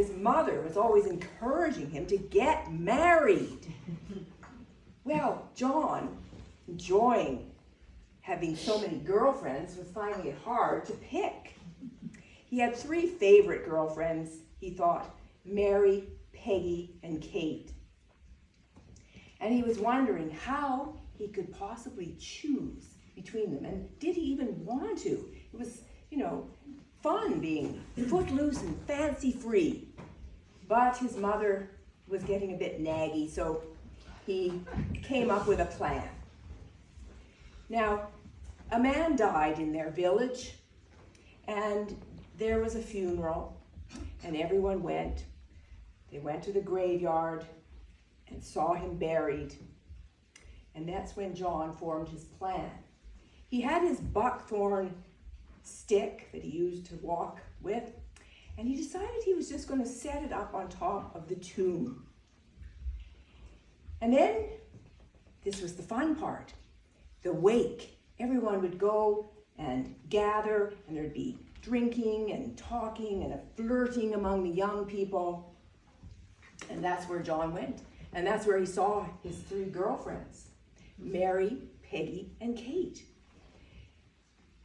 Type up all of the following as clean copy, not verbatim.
His mother was always encouraging him to get married. Well, John, enjoying having so many girlfriends, was finding it hard to pick. He had 3 favorite girlfriends, he thought: Mary, Peggy, and Kate. And he was wondering how he could possibly choose between them. And did he even want to? It was, fun being footloose and fancy-free. But his mother was getting a bit naggy, so he came up with a plan. Now, a man died in their village, and there was a funeral, and everyone went. They went to the graveyard and saw him buried. And that's when John formed his plan. He had his buckthorn stick that he used to walk with, and he decided he was just going to set it up on top of the tomb. And then, this was the fun part, the wake. Everyone would go and gather, and there'd be drinking and talking and a flirting among the young people. And that's where John went. And that's where he saw his 3 girlfriends, Mary, Peggy, and Kate.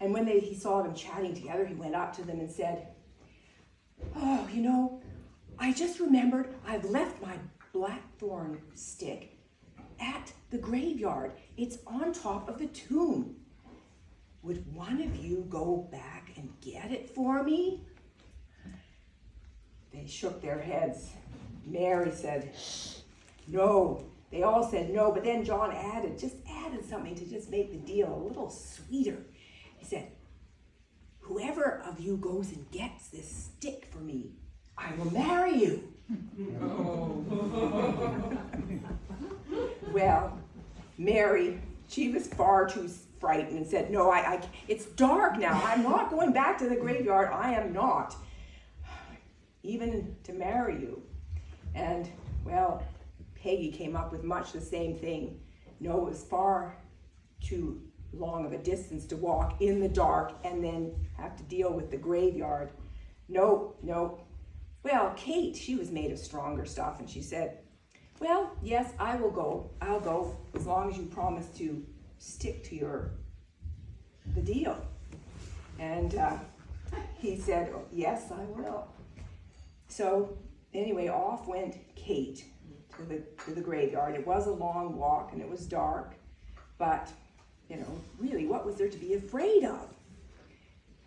And when he saw them chatting together, he went up to them and said, "Oh, I just remembered I've left my blackthorn stick at the graveyard. It's on top of the tomb. Would one of you go back and get it for me?" They shook their heads. Mary said, "No." They all said no, but then John added something to just make the deal a little sweeter. He said, "Whoever of you goes and gets this stick for me, I will marry you." Well, Mary, she was far too frightened and said, "No, it's dark now. I'm not going back to the graveyard. I am not. Even to marry you." And, well, Peggy came up with much the same thing. No, it was far too long of a distance to walk in the dark and then have to deal with the graveyard. No. Well, Kate, she was made of stronger stuff, and she said, "Well, yes, I will go. I'll go as long as you promise to stick to the deal." And he said, "Oh, yes, I will." So anyway, off went Kate to the graveyard. It was a long walk and it was dark, but really, what was there to be afraid of?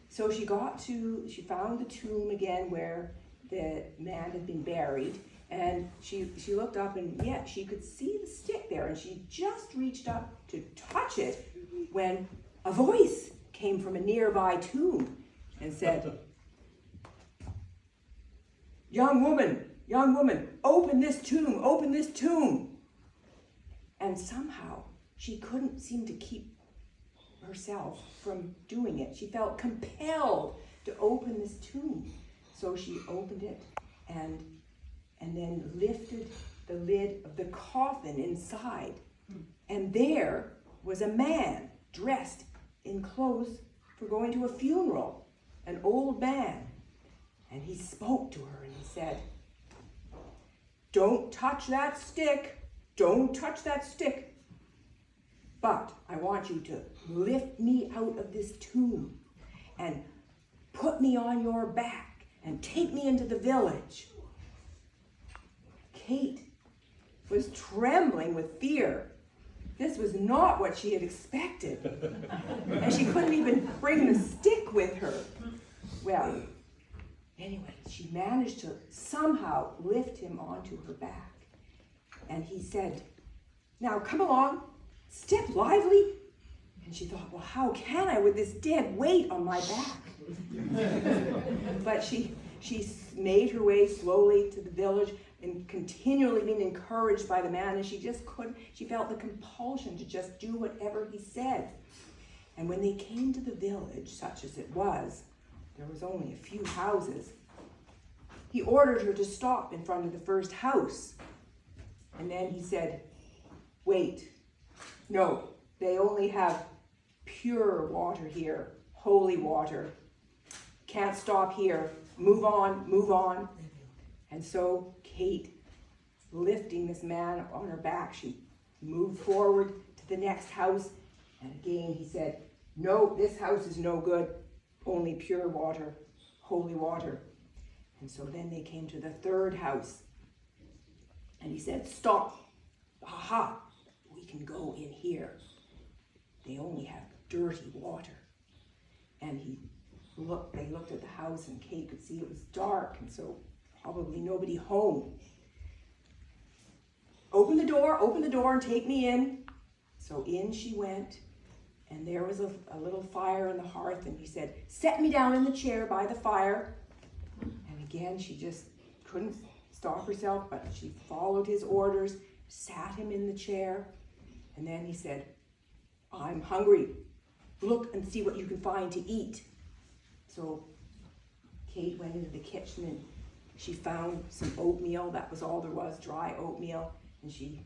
So she found the tomb again where the man had been buried, and she looked up, and she could see the stick there, and she just reached up to touch it when a voice came from a nearby tomb and said, young woman, open this tomb." And somehow she couldn't seem to keep herself from doing it. She felt compelled to open this tomb. So she opened it and then lifted the lid of the coffin inside. And there was a man dressed in clothes for going to a funeral, an old man. And he spoke to her and he said, "Don't touch that stick. Don't touch that stick. But I want you to lift me out of this tomb and put me on your back and take me into the village." Kate was trembling with fear. This was not what she had expected. And she couldn't even bring the stick with her. Well, anyway, she managed to somehow lift him onto her back. And he said, "Now come along, step lively." And she thought, well, how can I with this dead weight on my back? But she made her way slowly to the village and continually being encouraged by the man, and she felt the compulsion to just do whatever he said. And when they came to the village, such as it was, there was only a few houses. He ordered her to stop in front of the first house. And then he said, "Wait, no, they only have pure water here, holy water. Can't stop here. Move on, move on." And so Kate, lifting this man on her back, she moved forward to the next house. And again he said, no, this house is no good, only pure water, holy water. And so then they came to the third house. And he said, stop, aha, we can go in here. They only have dirty water. And they looked at the house, and Kate could see it was dark, and so probably nobody home. Open the door and take me in. So in she went, and there was a little fire on the hearth, and he said, set me down in the chair by the fire. And again, she just couldn't stop herself, but she followed his orders, sat him in the chair, and then he said, I'm hungry. Look and see what you can find to eat. So Kate went into the kitchen and she found some oatmeal. That was all there was, dry oatmeal. And she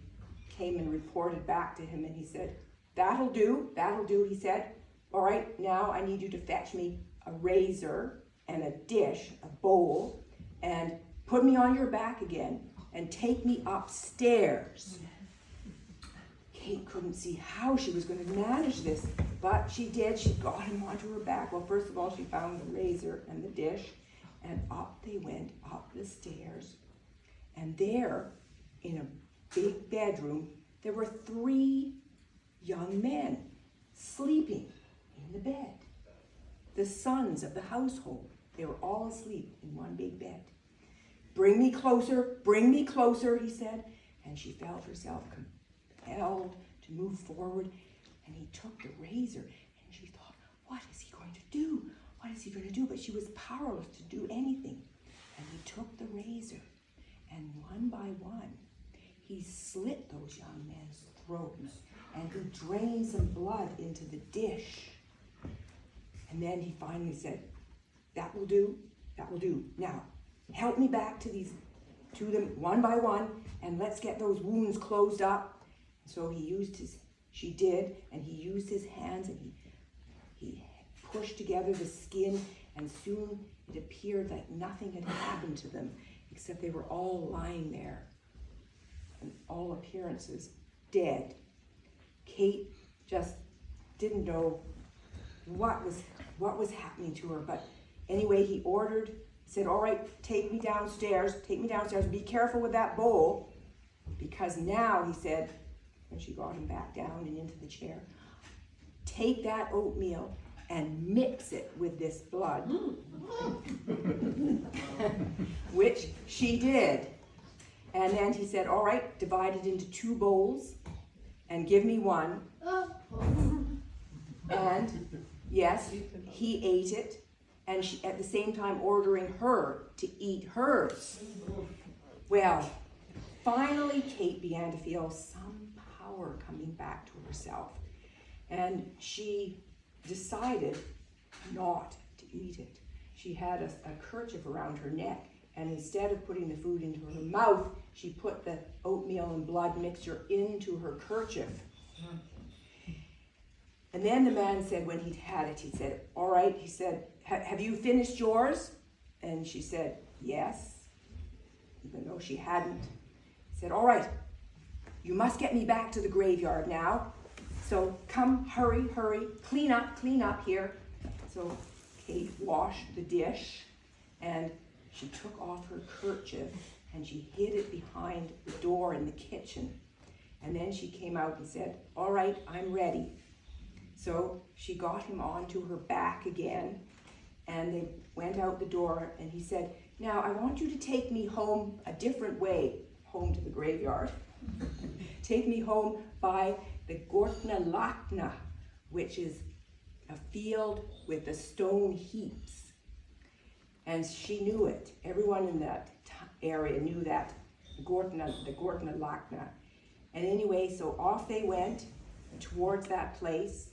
came and reported back to him, and he said, that'll do, he said. All right, now I need you to fetch me a razor and a dish, a bowl, and put me on your back again and take me upstairs. Kate couldn't see how she was going to manage this, but she did. She got him onto her back. Well, first of all, she found the razor and the dish, and up they went, up the stairs. And there, in a big bedroom, there were 3 young men sleeping in the bed. The sons of the household. They were all asleep in one big bed. Bring me closer, he said. And she felt herself compelled to move forward. And he took the razor, and she thought, what is he going to do? What is he going to do? But she was powerless to do anything. And he took the razor, and one by one, he slit those young men's throats, and he drained some blood into the dish. And then he finally said, that will do. Now, help me back to them one by one, and let's get those wounds closed up. So she did, and he used his hands, and he pushed together the skin, and soon it appeared like nothing had happened to them, except they were all lying there, and all appearances dead. Kate just didn't know what was happening to her, but anyway, he said, all right, take me downstairs, be careful with that bowl, because now, he said, when she got him back down and into the chair, take that oatmeal and mix it with this blood, which she did. And then he said, all right, divide it into 2 bowls and give me one. And yes, he ate it, and she, at the same time, ordering her to eat hers. Well, finally, Kate began to feel some power coming back to herself, and she decided not to eat it. She had a kerchief around her neck, and instead of putting the food into her mouth, she put the oatmeal and blood mixture into her kerchief. And then the man said, when he'd had it, he said, all right, he said, have you finished yours? And she said, yes, even though she hadn't. He said, all right, you must get me back to the graveyard now. So come, hurry, clean up here. So Kate washed the dish, and she took off her kerchief, and she hid it behind the door in the kitchen. And then she came out and said, all right, I'm ready. So she got him onto her back again, and they went out the door, and he said, now I want you to take me home a different way, home to the graveyard. Take me home by the Gortna Lakna, which is a field with the stone heaps. And she knew it. Everyone in that area knew that, the Gortna Lakna. And anyway, so off they went towards that place.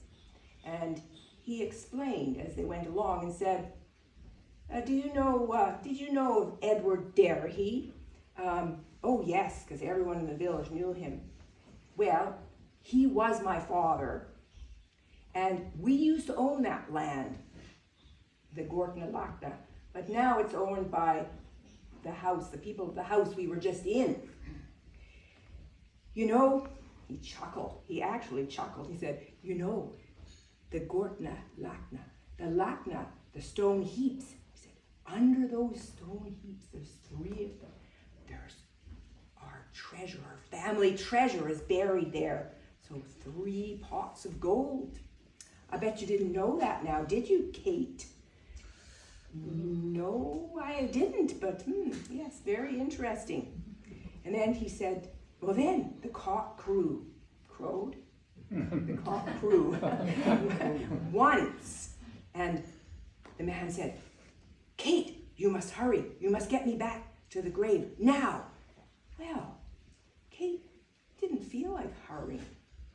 And he explained as they went along and said, did you know of Edward Derry? Oh yes, because everyone in the village knew him. Well, he was my father, and we used to own that land, the Gortna Lakna, but now it's owned by the house, the people of the house we were just in. You know, he chuckled. He actually chuckled. He said, you know, the Gortna Lakna, the Lakna, the stone heaps. He said, under those stone heaps, there's 3 of them. There's our treasure, our family treasure is buried there. So 3 pots of gold. I bet you didn't know that now, did you, Kate? No, I didn't, but yes, very interesting. And then he said, well then, the cock crowed. The cock crew once. And the man said, Kate, you must hurry. You must get me back to the grave now. Well, Kate didn't feel like hurrying.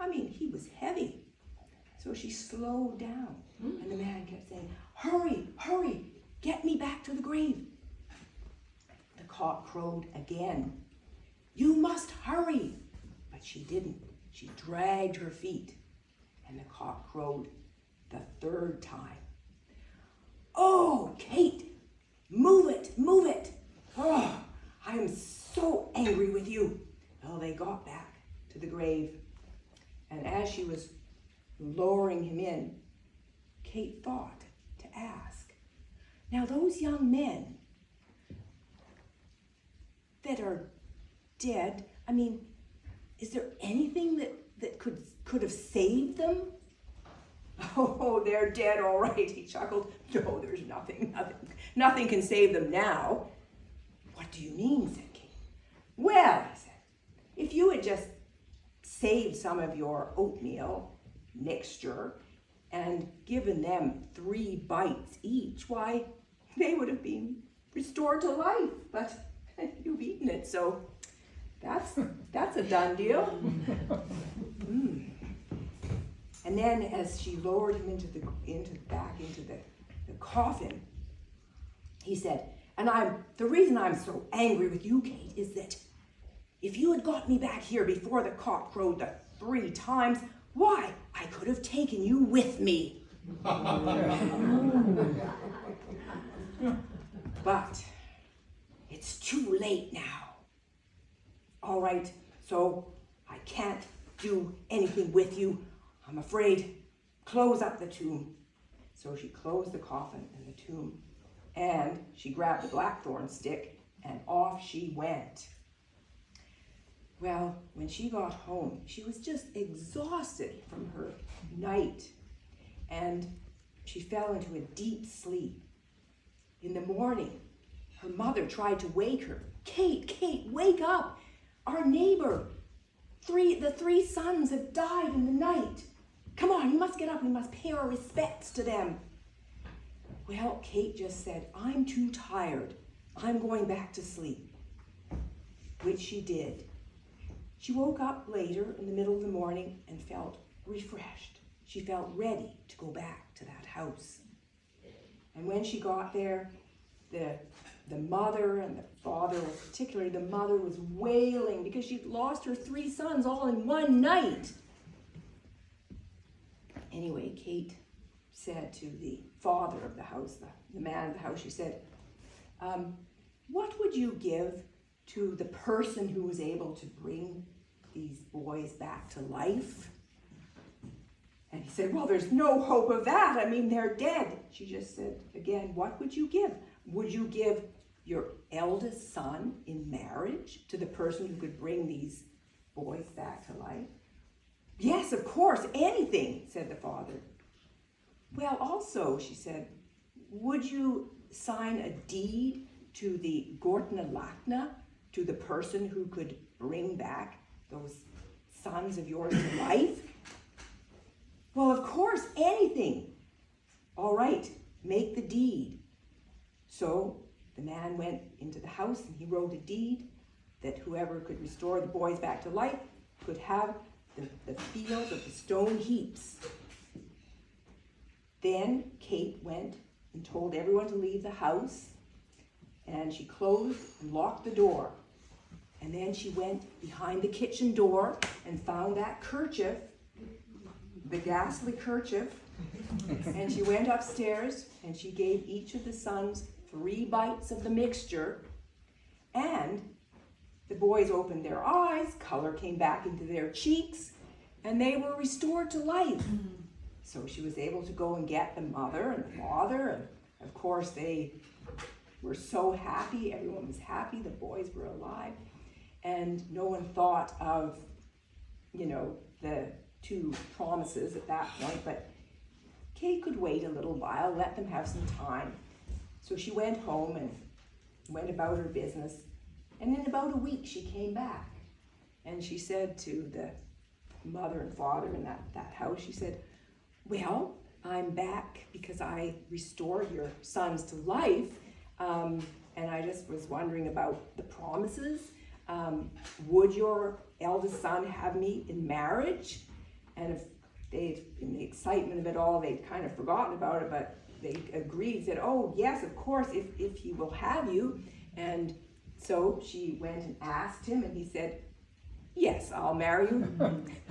I mean, he was heavy. So she slowed down. And the man kept saying, hurry, hurry, get me back to the grave. The cock crowed again. You must hurry. But she didn't. She dragged her feet, and the cock crowed the 3rd time. Oh, Kate, move it, move it. Oh, I am so angry with you. Well, they got back to the grave, and as she was lowering him in, Kate thought to ask, now those young men that are dead, I mean, is there anything that could have saved them? Oh, they're dead, all right, he chuckled. No, there's nothing can save them now. What do you mean, said Kate. Well, he said, if you had just saved some of your oatmeal mixture and given them 3 bites each, why, they would have been restored to life, but you've eaten it, so that's a done deal. And then as she lowered him into the coffin, he said, and the reason I'm so angry with you, Kate, is that if you had got me back here before the cock crowed the 3 times, why, I could have taken you with me. But it's too late now. All right, so I can't do anything with you. I'm afraid. Close up the tomb. So she closed the coffin and the tomb, and she grabbed the blackthorn stick, and off she went. Well, when she got home, she was just exhausted from her night, and she fell into a deep sleep. In the morning, her mother tried to wake her. Kate, wake up! Our neighbor, the 3 sons have died in the night. Come on, you must get up. We must pay our respects to them. Well, Kate just said, I'm too tired. I'm going back to sleep, which she did. She woke up later in the middle of the morning and felt refreshed. She felt ready to go back to that house. And when she got there, the mother and the father, particularly the mother, was wailing because she'd lost her 3 sons all in one night. Anyway, Kate said to the father of the house, the man of the house, she said, what would you give to the person who was able to bring these boys back to life? And he said, well, there's no hope of that. I mean, they're dead. She just said, again, what would you give? Would you give your eldest son in marriage to the person who could bring these boys back to life? Yes, of course, anything, said the father. Well, also, she said, would you sign a deed to the Gortna Lakna, to the person who could bring back those sons of yours to life? Well, of course, anything. All right, make the deed. So the man went into the house and he wrote a deed that whoever could restore the boys back to life could have the field of the stone heaps. Then Kate went and told everyone to leave the house, and she closed and locked the door. And then she went behind the kitchen door and found that kerchief, the ghastly kerchief, and she went upstairs and she gave each of the sons 3 bites of the mixture, And the boys opened their eyes, color came back into their cheeks, and they were restored to life. So she was able to go and get the mother and the father, and of course they were so happy. Everyone was happy. The boys were alive. And no one thought of, the two promises at that point, but Kate could wait a little while, let them have some time. So she went home and went about her business. And in about a week, she came back. And she said to the mother and father in that house, she said, well, I'm back because I restored your sons to life. And I just was wondering about the promises. Would your eldest son have me in marriage? And if in the excitement of it all, they'd kind of forgotten about it, but they agreed, said, oh yes, of course, if he will have you. And so she went and asked him, and he said, yes, I'll marry you.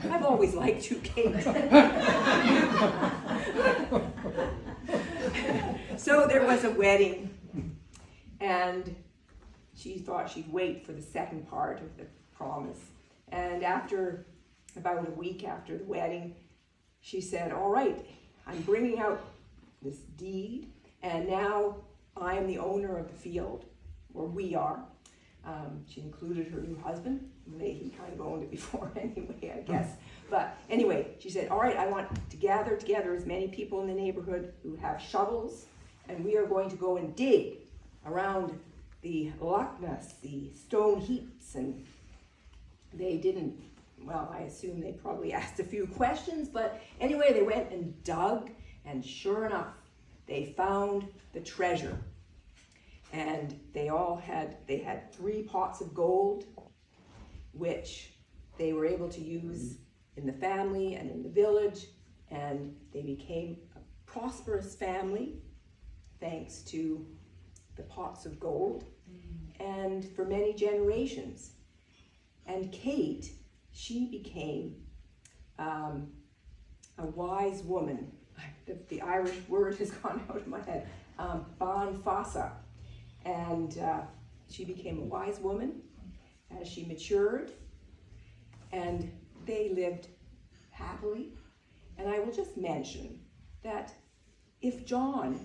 I've always liked you, Kate. So there was a wedding, and she thought she'd wait for the second part of the promise. And after about a week after the wedding, she said, all right, I'm bringing out this deed, and now I am the owner of the field, or we are. She included her new husband. He kind of owned it before anyway, I guess. But anyway, she said, all right, I want to gather together as many people in the neighborhood who have shovels, and we are going to go and dig around the Loch Ness, the stone heaps. And they didn't, well, I assume they probably asked a few questions, but anyway, they went and dug, and sure enough, they found the treasure. And they had 3 pots of gold, which they were able to use in the family and in the village, and they became a prosperous family thanks to the pots of gold, and for many generations. And Kate, she became a wise woman. The Irish word has gone out of my head, ban fasa. And she became a wise woman as she matured, and they lived happily. And I will just mention that if John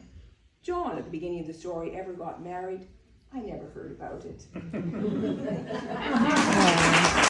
at the beginning of the story ever got married, I never heard about it.